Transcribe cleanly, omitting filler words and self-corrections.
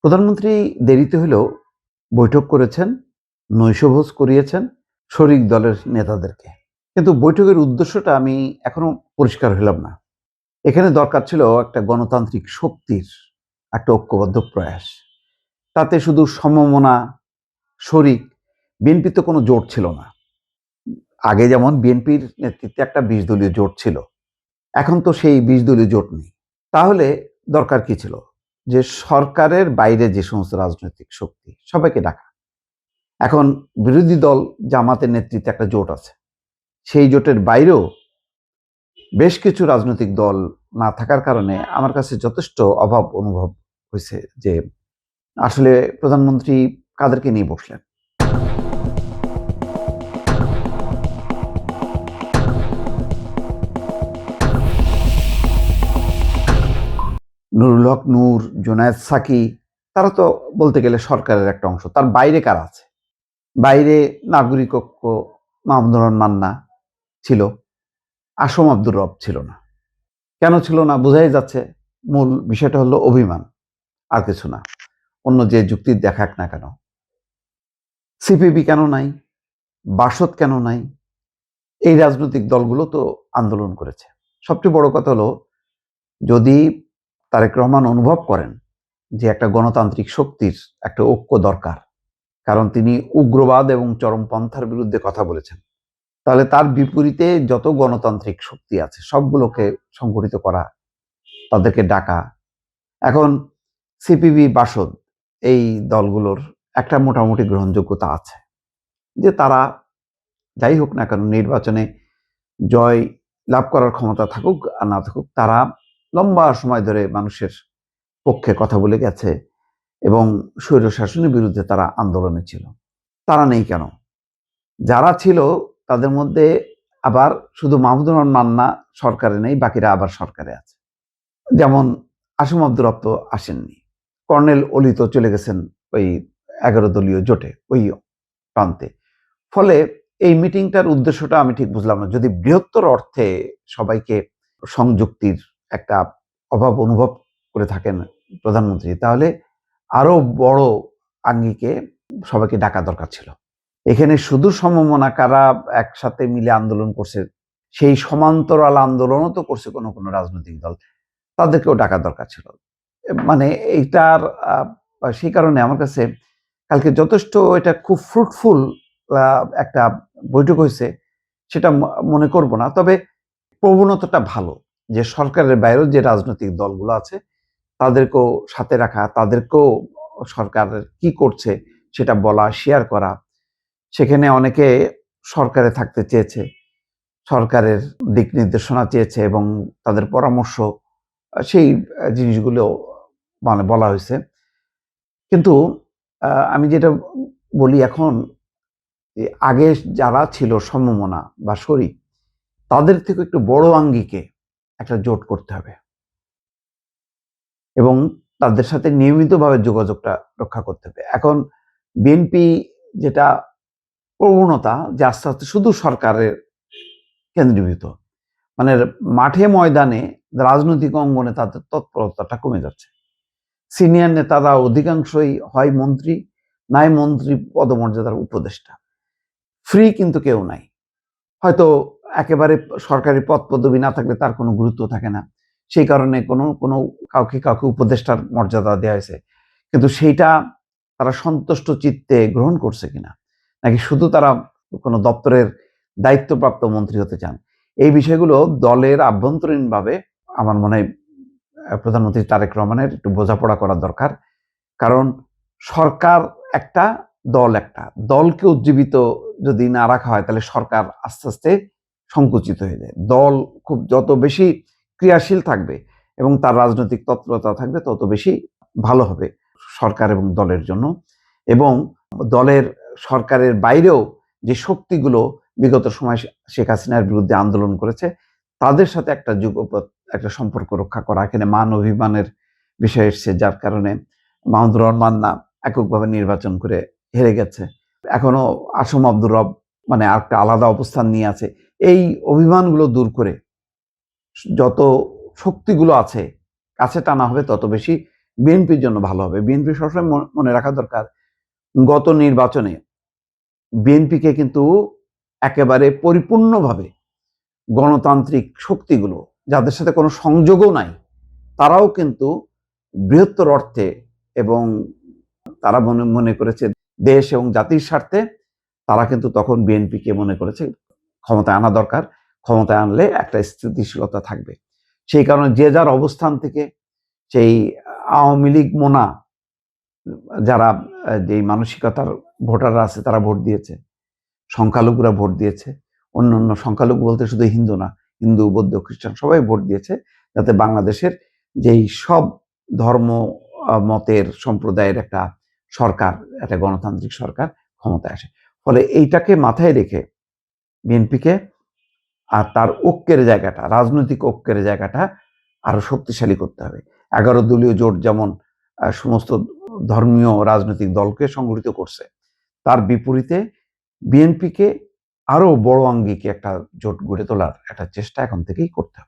প্রধানমন্ত্রী দেরিতে হলেও বৈঠক করেছেন, নৈশভোজ করিয়েছেন শরিক দলের নেতাদেরকে। কিন্তু বৈঠকের উদ্দেশ্যটা আমি এখনো পরিষ্কার হলাম না। এখানে দরকার ছিল একটা গণতান্ত্রিক শক্তির একটা ঐক্যবদ্ধ প্রয়াস। তাতে শুধু সমমনা, শরিক, বিএনপি তো কোনো জোট ছিল না। আগে যেমন বিএনপির নেতৃত্বে একটা ২০ দলীয় জোট ছিল। এখন তো সেই ২০ দলীয় জোট নেই। তাহলে দরকার কি ছিল? যে সরকারের বাইরে যে সমস্ত রাজনৈতিক শক্তি সবাইকে ডাকা। এখন বিরোধী দল জামাতের নেতৃত্বে একটা জোট আছে। সেই জোটের বাইরেও বেশ কিছু রাজনৈতিক দল না থাকার কারণে আমার কাছে যথেষ্ট অভাব অনুভব হয়েছে যে আসলে প্রধানমন্ত্রী কাদেরকে নিয়ে বসলেন। নুরুল হক নূর, জুনায়েদ সাকি তারা তো বলতে গেলে সরকারের একটা অংশ। তার বাইরে কারা আছে? বাইরে নাগরিক ঐক্য, মাহমুদুর রহমান মান্না ছিল, আসম আব্দুর রব ছিল না। কেন ছিল না? বোঝাই যাচ্ছে মূল বিষয়টা হলো অভিমান, আর কিছু না। অন্য যে যুক্তি দেখাক না কেন। সিপিবি কেন নাই? বাসদ কেন নাই? এই রাজনৈতিক দলগুলো তো আন্দোলন করেছে। সবচেয়ে বড় কথা হলো, যদি তারেক রহমান অনুভব করেন যে একটা গণতান্ত্রিক শক্তির একটা ঐক্য দরকার, কারণ তিনি উগ্রবাদ এবং চরমপন্থার বিরুদ্ধে কথা বলেছেন, তাহলে তার বিপরীতে যত গণতান্ত্রিক শক্তি আছে সবগুলোকে সংগঠিত করা, তাদেরকে ডাকা। এখন সিপিবি, বাসদ এই দলগুলোর একটা মোটামুটি গ্রহণযোগ্যতা আছে যে তারা যাই হোক না কেন নির্বাচনে জয় লাভ করার ক্ষমতা থাকুক আর না থাকুক, তারা লম্বা সময় ধরে মানুষের পক্ষে কথা বলে গেছে এবং স্বৈরশাসনের বিরুদ্ধে তারা আন্দোলনে ছিল। তারা নেই কেন? যারা ছিল তাদের মধ্যে আবার শুধু মাহমুদুর রহমান মান্না সরকারে নেই, বাকিরা আবার সরকারে আছে। যেমন আসম আব্দুর রব তো আসেননি, কর্নেল অলি তো চলে গেছেন ওই ১১ দলীয় জোটে ওই প্রান্তে। ফলে এই মিটিংটার উদ্দেশ্যটা আমি ঠিক বুঝলাম না। যদি বৃহত্তর অর্থে সবাইকে সংযুক্তির একটা অভাব অনুভব করে থাকেন প্রধানমন্ত্রী, তাহলে আরো বড় আঙ্গিকে সবাইকে ডাকা দরকার ছিল। এখানে শুধু সমমনা কারা একসাথে মিলে আন্দোলন করছে, সেই সমান্তরাল আন্দোলনও তো করছে কোনো কোনো রাজনৈতিক দল, তাদেরকেও ডাকা দরকার ছিল। মানে এইটার সেই কারণে আমার কাছে কালকে যথেষ্ট এটা খুব ফ্রুটফুল একটা বৈঠক হয়েছে সেটা মনে করব না। তবে প্রবণতাটা ভালো যে সরকারের বাইরেও যে রাজনৈতিক দলগুলো আছে তাদেরকেও সাথে রাখা, তাদেরকেও সরকার কি করছে সেটা বলা, শেয়ার করা। সেখানে অনেকে সরকারে থাকতে চেয়েছে, সরকারের দিক নির্দেশনা চেয়েছে এবং তাদের পরামর্শ, সেই জিনিসগুলো মানে বলা হয়েছে। কিন্তু আমি যেটা বলি এখন, আগে যারা ছিল সমমনা বা শরিক, তাদের থেকে একটু বড় আঙ্গিকে একটা জোট করতে হবে এবং তাদের সাথে নিয়মিতভাবে যোগাযোগটা রক্ষা করতে হবে। এখন বিএনপি যেটা প্রবণতা যে আস্তে আস্তে শুধু সরকারের কেন্দ্রীভূত, মানে মাঠে ময়দানে রাজনৈতিক অঙ্গনে তাদের তৎপরতাটা কমে যাচ্ছে। সিনিয়র নেতারা অধিকাংশই হয় মন্ত্রী, নাই মন্ত্রী পদমর্যাদার উপদেষ্টা। ফ্রি কিন্তু কেউ নাই। হয়তো একেবারে সরকারি পদ পদবি না থাকলে তার কোনো গুরুত্ব থাকে না, সেই কারণে কোনো কোনো কাউকে কাউকে উপদেষ্টার মর্যাদা দেওয়া হয়েছে। কিন্তু সেইটা তারা সন্তুষ্ট চিত্তে গ্রহণ করছে কিনা, নাকি শুধু তারা কোনো দপ্তরের দায়িত্বপ্রাপ্ত মন্ত্রী হতে চান, এই বিষয়গুলো দলের আভ্যন্তরীণভাবে আমার মনে হয় প্রধানমন্ত্রী তারেক রহমানের একটু বোঝাপড়া করা দরকার। কারণ সরকার একটা, দল একটা। দলকে উজ্জীবিত যদি না রাখা হয় তাহলে সরকার আস্তে আস্তে সংকুচিত হয়ে যায়। দল খুব যত বেশি ক্রিয়াশীল থাকবে এবং তার রাজনৈতিক তৎপরতা থাকবে তত বেশি ভালো হবে সরকার এবং দলের জন্য। এবং দলের সরকারের বাইরেও যে শক্তিগুলো বিগত সময় শেখ হাসিনার বিরুদ্ধে আন্দোলন করেছে তাদের সাথে একটা যুগপৎ একটা সম্পর্ক রক্ষা করা। এখানে মান অভিমানের বিষয় এসছে, যার কারণে মাহমুদুর রহমান মান্না এককভাবে নির্বাচন করে হেরে গেছে। এখনো আসম আব্দুর রব মানে একটা আলাদা অবস্থান নিয়ে আছে। এই অভিমানগুলো দূর করে যত শক্তিগুলো আছে কাছে টানা হবে তত বেশি বিএনপির জন্য ভালো হবে। বিএনপি সবসময় মনে রাখা দরকার, গত নির্বাচনে বিএনপিকে কিন্তু একেবারে পরিপূর্ণভাবে গণতান্ত্রিক শক্তিগুলো, যাদের সাথে কোনো সংযোগও নাই, তারাও কিন্তু বৃহত্তর অর্থে এবং তারা মনে করেছে দেশ এবং জাতির স্বার্থে, তারা কিন্তু তখন বিএনপিকে মনে করেছে ক্ষমতায় আনা দরকার, ক্ষমতায় আনলে একটা স্থিতিশীলতা থাকবে। সেই কারণে যে যার অবস্থান থেকে সেই আওয়ামী লীগ মোনা যারা যেই মানসিকতার ভোটাররা আছে তারা ভোট দিয়েছে, সংখ্যালঘুরা ভোট দিয়েছে, অন্যান্য সংখ্যালঘু বলতে শুধু হিন্দু না, হিন্দু বৌদ্ধ খ্রিস্টান সবাই ভোট দিয়েছে, যাতে বাংলাদেশের যেই সব ধর্ম মতের সম্প্রদায়ের একটা সরকার, একটা গণতান্ত্রিক সরকার ক্ষমতায় আসে। ফলে এইটাকে মাথায় রেখে বিএনপিকে আর তার ঐক্যের জায়গাটা, রাজনৈতিক ঐক্যের জায়গাটা আরো শক্তিশালী করতে হবে। 11 দলীয় জোট যেমন সমস্ত ধর্মীয় রাজনৈতিক দলকে সংগঠিত করছে, তার বিপরীতে বিএনপিকে আরো বড় আঙ্গিকে একটা জোট গড়ে তোলার একটা চেষ্টা এখন থেকেই করতে হবে।